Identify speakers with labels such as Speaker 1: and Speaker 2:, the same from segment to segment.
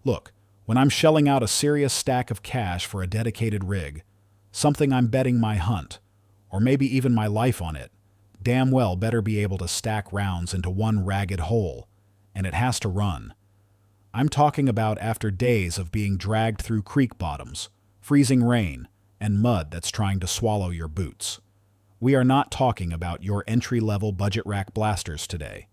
Speaker 1: Look, when I'm shelling out a serious stack of cash for a dedicated rig, something I'm betting my hunt, or maybe even my life on it, damn well better be able to stack rounds into one ragged hole, and it has to run. I'm talking about after days of being dragged through creek bottoms, freezing rain, and mud that's trying to swallow your boots. We are not talking about your entry-level budget rack blasters today.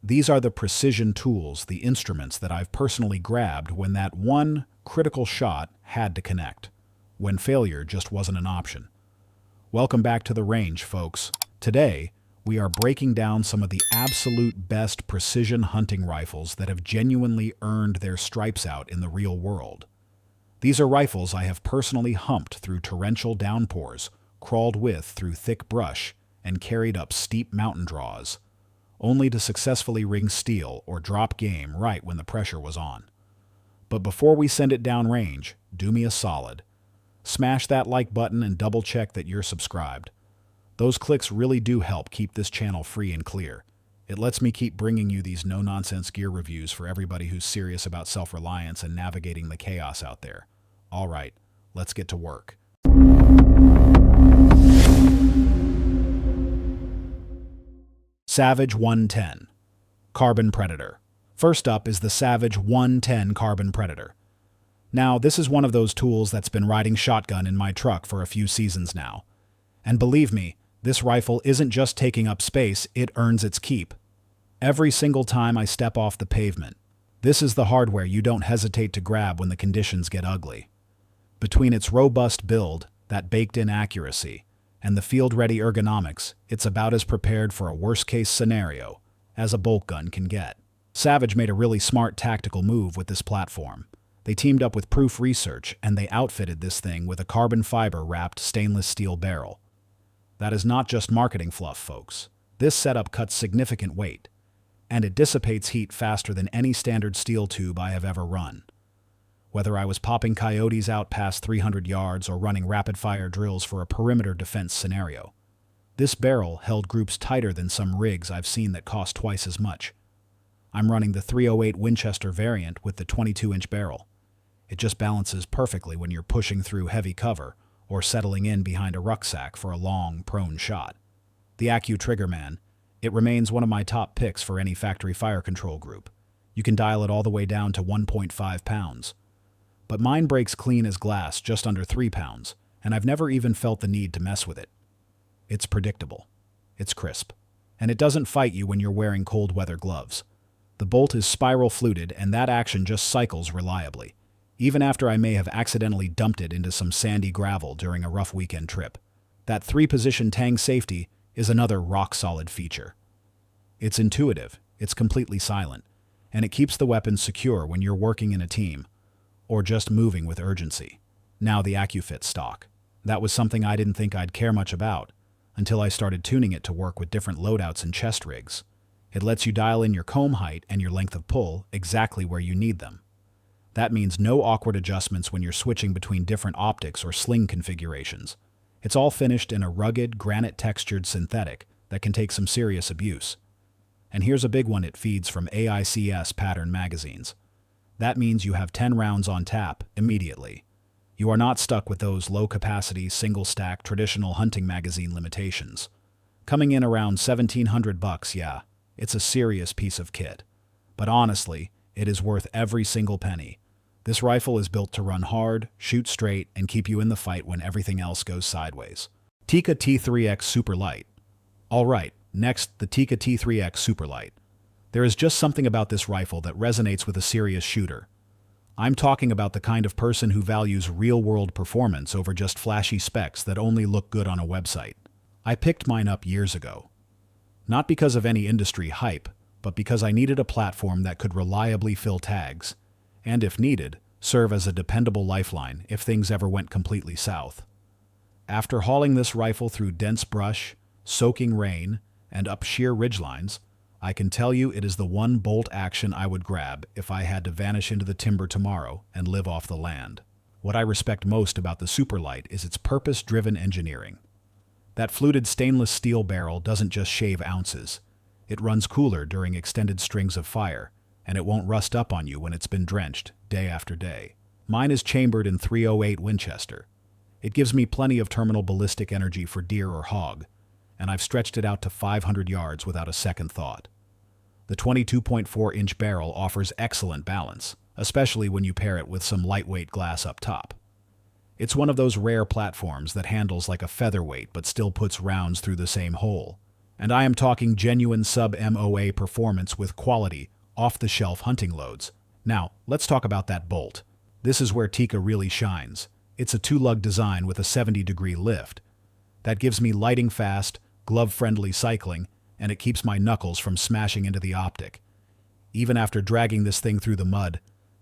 Speaker 1: These are the precision tools, the instruments that I've personally grabbed when that one critical shot had to connect, when failure just wasn't an option. Welcome back to the range, folks. Today, we are breaking down some of the absolute best precision hunting rifles that have genuinely earned their stripes out in the real world. These are rifles I have personally humped through torrential downpours, crawled with through thick brush, and carried up steep mountain draws, only to successfully ring steel or drop game right when the pressure was on. But before we send it downrange, do me a solid. Smash that like button and double check that you're subscribed. Those clicks really do help keep this channel free and clear. It lets me keep bringing you these no-nonsense gear reviews for everybody who's serious about self-reliance and navigating the chaos out there. All right, let's get to work. Savage 110 Carbon Predator. First up is the Savage 110 Carbon Predator. Now, this is one of those tools that's been riding shotgun in my truck for a few seasons now. And believe me, this rifle isn't just taking up space, it earns its keep. Every single time I step off the pavement, this is the hardware you don't hesitate to grab when the conditions get ugly. Between its robust build, that baked-in accuracy, and the field-ready ergonomics, it's about as prepared for a worst-case scenario as a bolt gun can get. Savage made a really smart tactical move with this platform. They teamed up with Proof Research, and they outfitted this thing with a carbon fiber-wrapped stainless steel barrel. That is not just marketing fluff, folks. This setup cuts significant weight, and it dissipates heat faster than any standard steel tube I have ever run. Whether I was popping coyotes out past 300 yards or running rapid-fire drills for a perimeter defense scenario, this barrel held groups tighter than some rigs I've seen that cost twice as much. I'm running the 308 Winchester variant with the 22-inch barrel. It just balances perfectly when you're pushing through heavy cover or settling in behind a rucksack for a long, prone shot. The AccuTriggerman, it remains one of my top picks for any factory fire control group. You can dial it all the way down to 1.5 pounds. But mine breaks clean as glass just under 3 pounds, and I've never even felt the need to mess with it. It's predictable. It's crisp. And it doesn't fight you when you're wearing cold weather gloves. The bolt is spiral fluted, and that action just cycles reliably, even after I may have accidentally dumped it into some sandy gravel during a rough weekend trip. That 3-position tang safety is another rock-solid feature. It's intuitive, it's completely silent, and it keeps the weapon secure when you're working in a team, or just moving with urgency. Now the AccuFit stock. That was something I didn't think I'd care much about, until I started tuning it to work with different loadouts and chest rigs. It lets you dial in your comb height and your length of pull exactly where you need them. That means no awkward adjustments when you're switching between different optics or sling configurations. It's all finished in a rugged, granite-textured synthetic that can take some serious abuse. And here's a big one: it feeds from AICS pattern magazines. That means you have 10 rounds on tap immediately. You are not stuck with those low-capacity, single-stack, traditional hunting magazine limitations. Coming in around $1,700, yeah, it's a serious piece of kit. But honestly, it is worth every single penny. This rifle is built to run hard, shoot straight, and keep you in the fight when everything else goes sideways. Tikka T3x SuperLite. Alright, next, the Tikka T3x SuperLite. There is just something about this rifle that resonates with a serious shooter. I'm talking about the kind of person who values real-world performance over just flashy specs that only look good on a website. I picked mine up years ago. Not because of any industry hype, but because I needed a platform that could reliably fill tags, and if needed, serve as a dependable lifeline if things ever went completely south. After hauling this rifle through dense brush, soaking rain, and up sheer ridgelines, I can tell you it is the one bolt action I would grab if I had to vanish into the timber tomorrow and live off the land. What I respect most about the SuperLite is its purpose-driven engineering. That fluted stainless steel barrel doesn't just shave ounces. It runs cooler during extended strings of fire, and it won't rust up on you when it's been drenched day after day. Mine is chambered in 308 Winchester. It gives me plenty of terminal ballistic energy for deer or hog, and I've stretched it out to 500 yards without a second thought. The 22.4-inch barrel offers excellent balance, especially when you pair it with some lightweight glass up top. It's one of those rare platforms that handles like a featherweight but still puts rounds through the same hole. And I am talking genuine sub-MOA performance with quality, off-the-shelf hunting loads. Now, let's talk about that bolt. This is where Tikka really shines. It's a two-lug design with a 70-degree lift. That gives me lighting fast, glove-friendly cycling, and it keeps my knuckles from smashing into the optic. Even after dragging this thing through the mud,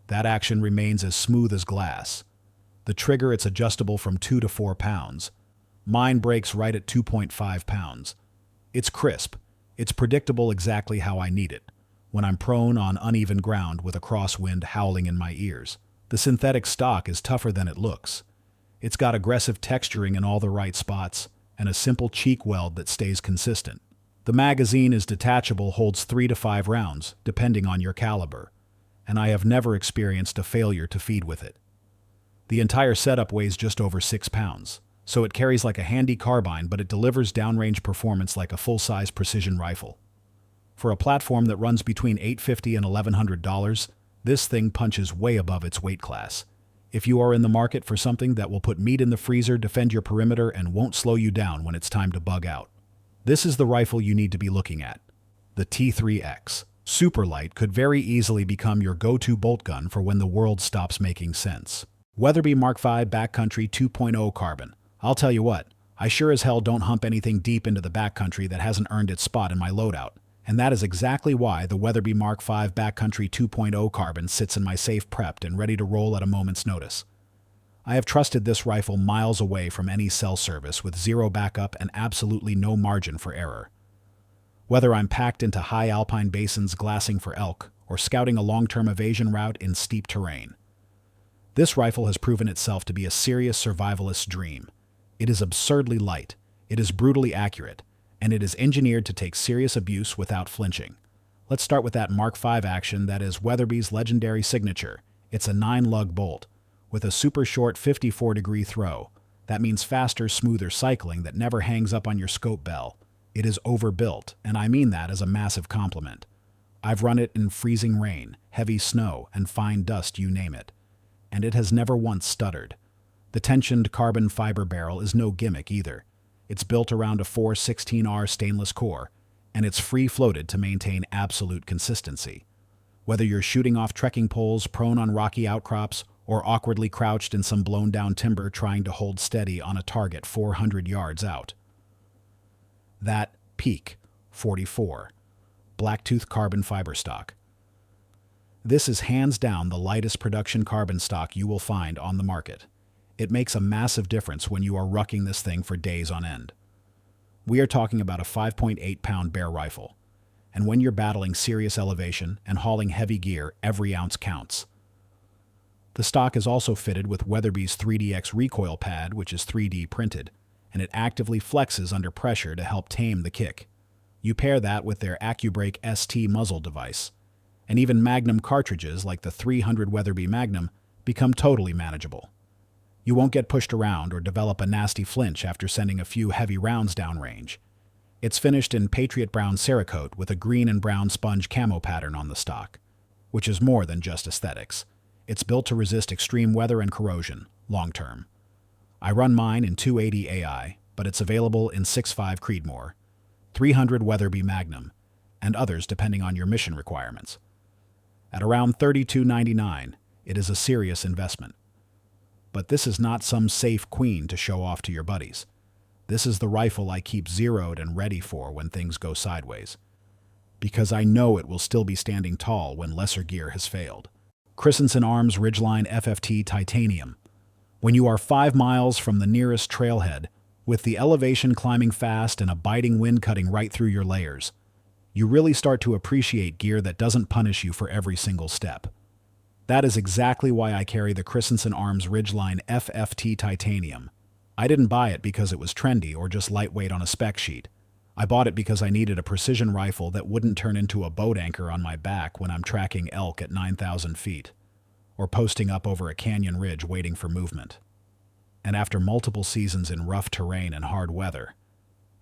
Speaker 1: that action remains as smooth as glass. The trigger, it's adjustable from 2 to 4 pounds. Mine breaks right at 2.5 pounds. It's crisp. It's predictable exactly how I need it, when I'm prone on uneven ground with a crosswind howling in my ears. The synthetic stock is tougher than it looks. It's got aggressive texturing in all the right spots, and a simple cheek weld that stays consistent. The magazine is detachable, holds 3 to 5 rounds, depending on your caliber, and I have never experienced a failure to feed with it. The entire setup weighs just over 6 pounds, so it carries like a handy carbine, but it delivers downrange performance like a full-size precision rifle. For a platform that runs between $850 and $1,100, this thing punches way above its weight class. If you are in the market for something that will put meat in the freezer, defend your perimeter, and won't slow you down when it's time to bug out, this is the rifle you need to be looking at. The T3x SuperLite could very easily become your go-to bolt gun for when the world stops making sense. Weatherby Mark V Backcountry 2.0 Carbon. I'll tell you what, I sure as hell don't hump anything deep into the backcountry that hasn't earned its spot in my loadout, and that is exactly why the Weatherby Mark V Backcountry 2.0 Carbon sits in my safe, prepped and ready to roll at a moment's notice. I have trusted this rifle miles away from any cell service with zero backup and absolutely no margin for error. Whether I'm packed into high alpine basins glassing for elk or scouting a long-term evasion route in steep terrain, this rifle has proven itself to be a serious survivalist's dream. It is absurdly light, it is brutally accurate, and it is engineered to take serious abuse without flinching. Let's start with that Mark V action that is Weatherby's legendary signature. It's a 9-lug bolt with a super short 54-degree throw. That means faster, smoother cycling that never hangs up on your scope bell. It is overbuilt, and I mean that as a massive compliment. I've run it in freezing rain, heavy snow, and fine dust, you name it, and it has never once stuttered. The tensioned carbon fiber barrel is no gimmick either. It's built around a 416R stainless core, and it's free-floated to maintain absolute consistency. Whether you're shooting off trekking poles, prone on rocky outcrops, or awkwardly crouched in some blown-down timber trying to hold steady on a target 400 yards out. That Peak 44 Blacktooth carbon fiber stock. This is hands down the lightest production carbon stock you will find on the market. It makes a massive difference when you are rucking this thing for days on end. We are talking about a 5.8-pound bear rifle, and when you're battling serious elevation and hauling heavy gear, every ounce counts. The stock is also fitted with Weatherby's 3DX recoil pad, which is 3D printed, and it actively flexes under pressure to help tame the kick. You pair that with their AccuBrake ST muzzle device, and even Magnum cartridges like the 300 Weatherby Magnum become totally manageable. You won't get pushed around or develop a nasty flinch after sending a few heavy rounds downrange. It's finished in Patriot Brown Cerakote with a green and brown sponge camo pattern on the stock, which is more than just aesthetics. It's built to resist extreme weather and corrosion, long-term. I run mine in 280 AI, but it's available in 6.5 Creedmoor, 300 Weatherby Magnum, and others depending on your mission requirements. At around $32.99, it is a serious investment. But this is not some safe queen to show off to your buddies. This is the rifle I keep zeroed and ready for when things go sideways, because I know it will still be standing tall when lesser gear has failed. Christensen Arms Ridgeline FFT Titanium. When you are 5 miles from the nearest trailhead, with the elevation climbing fast and a biting wind cutting right through your layers, you really start to appreciate gear that doesn't punish you for every single step. That is exactly why I carry the Christensen Arms Ridgeline FFT Titanium. I didn't buy it because it was trendy or just lightweight on a spec sheet. I bought it because I needed a precision rifle that wouldn't turn into a boat anchor on my back when I'm tracking elk at 9,000 feet, or posting up over a canyon ridge waiting for movement. And after multiple seasons in rough terrain and hard weather,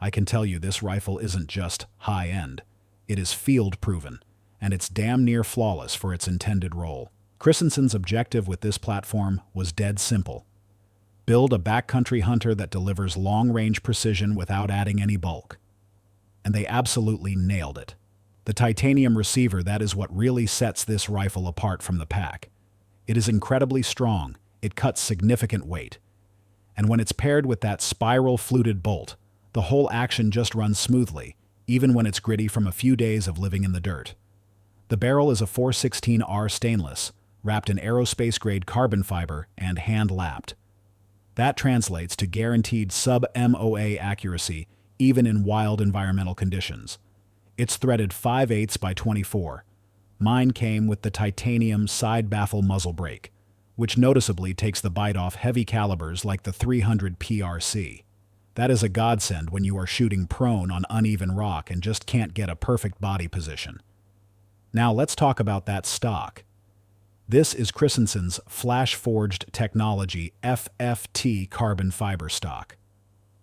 Speaker 1: I can tell you this rifle isn't just high-end, it is field-proven, and it's damn near flawless for its intended role. Christensen's objective with this platform was dead simple. Build a backcountry hunter that delivers long-range precision without adding any bulk. And they absolutely nailed it. The titanium receiver, that is what really sets this rifle apart from the pack. It is incredibly strong, it cuts significant weight. And when it's paired with that spiral fluted bolt, the whole action just runs smoothly, even when it's gritty from a few days of living in the dirt. The barrel is a 416R stainless, wrapped in aerospace-grade carbon fiber and hand-lapped. That translates to guaranteed sub-MOA accuracy even in wild environmental conditions. It's threaded 5/8 by 24. Mine came with the titanium side baffle muzzle brake, which noticeably takes the bite off heavy calibers like the 300 PRC. That is a godsend when you are shooting prone on uneven rock and just can't get a perfect body position. Now let's talk about that stock. This is Christensen's flash-forged technology FFT carbon fiber stock.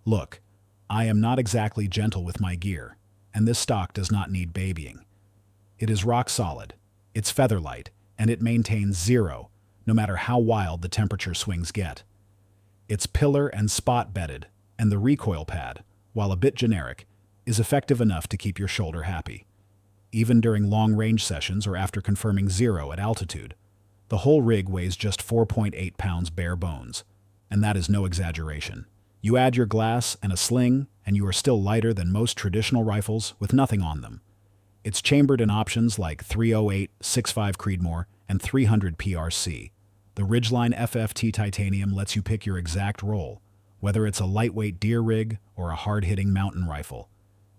Speaker 1: Look, I am not exactly gentle with my gear, and this stock does not need babying. It is rock solid, it's feather light, and it maintains zero, no matter how wild the temperature swings get. It's pillar and spot bedded, and the recoil pad, while a bit generic, is effective enough to keep your shoulder happy. Even during long-range sessions or after confirming zero at altitude, the whole rig weighs just 4.8 pounds bare bones, and that is no exaggeration. You add your glass and a sling, and you are still lighter than most traditional rifles with nothing on them. It's chambered in options like 308, 6.5 Creedmoor, and 300 PRC. The Ridgeline FFT titanium lets you pick your exact role, whether it's a lightweight deer rig or a hard-hitting mountain rifle.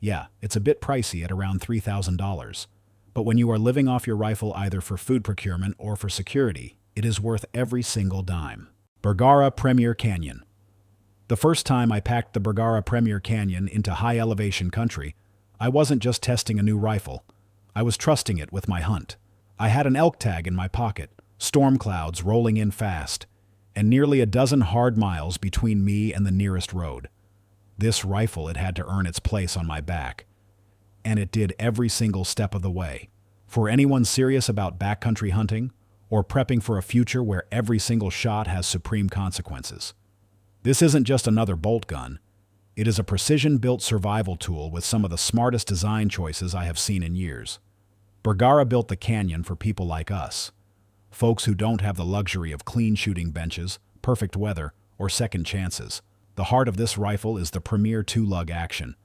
Speaker 1: Yeah, it's a bit pricey at around $3,000, but when you are living off your rifle either for food procurement or for security, it is worth every single dime. Bergara Premier Canyon. The first time I packed the Bergara Premier Canyon into high-elevation country, I wasn't just testing a new rifle. I was trusting it with my hunt. I had an elk tag in my pocket, storm clouds rolling in fast, and nearly a dozen hard miles between me and the nearest road. This rifle, it had to earn its place on my back. And it did every single step of the way. For anyone serious about backcountry hunting, or prepping for a future where every single shot has supreme consequences. This isn't just another bolt gun. It is a precision-built survival tool with some of the smartest design choices I have seen in years. Bergara built the Canyon for people like us, folks who don't have the luxury of clean shooting benches, perfect weather, or second chances. The heart of this rifle is the premier two-lug action.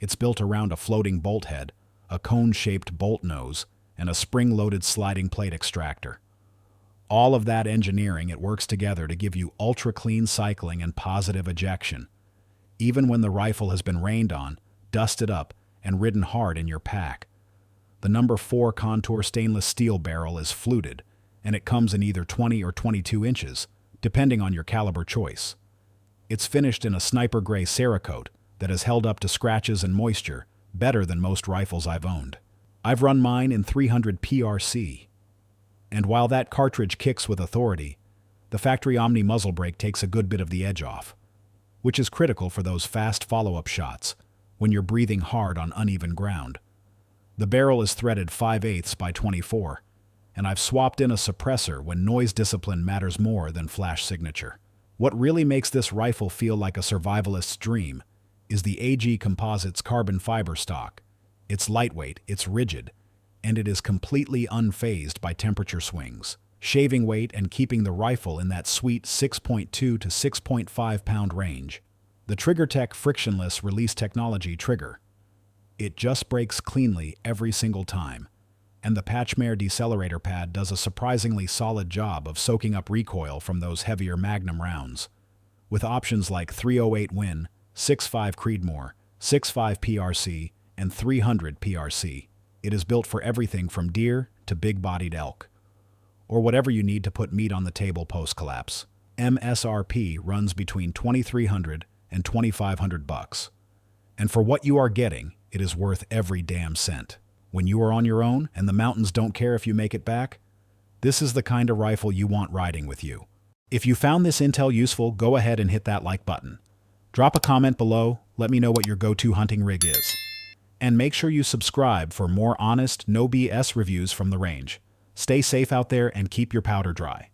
Speaker 1: It's built around a floating bolt head, a cone-shaped bolt nose, and a spring-loaded sliding plate extractor. All of that engineering, it works together to give you ultra-clean cycling and positive ejection, even when the rifle has been rained on, dusted up, and ridden hard in your pack. The number 4 contour stainless steel barrel is fluted, and it comes in either 20 or 22 inches, depending on your caliber choice. It's finished in a sniper gray Cerakote that has held up to scratches and moisture better than most rifles I've owned. I've run mine in 300 PRC. And while that cartridge kicks with authority, the factory Omni muzzle brake takes a good bit of the edge off, which is critical for those fast follow-up shots when you're breathing hard on uneven ground. The barrel is threaded 5/8 by 24, and I've swapped in a suppressor when noise discipline matters more than flash signature. What really makes this rifle feel like a survivalist's dream is the AG Composites carbon fiber stock. It's lightweight, it's rigid, and it is completely unfazed by temperature swings, shaving weight and keeping the rifle in that sweet 6.2 to 6.5 pound range. The TriggerTech frictionless release technology trigger. It just breaks cleanly every single time, and the Patchmare decelerator pad does a surprisingly solid job of soaking up recoil from those heavier Magnum rounds. With options like 308 Win, 6.5 Creedmoor, 6.5 PRC, and 300 PRC, it is built for everything from deer to big-bodied elk, or whatever you need to put meat on the table post-collapse. MSRP runs between $2,300 and $2,500. And for what you are getting, it is worth every damn cent. When you are on your own and the mountains don't care if you make it back, this is the kind of rifle you want riding with you. If you found this intel useful, go ahead and hit that like button. Drop a comment below, let me know what your go-to hunting rig is. And make sure you subscribe for more honest, no BS reviews from the range. Stay safe out there and keep your powder dry.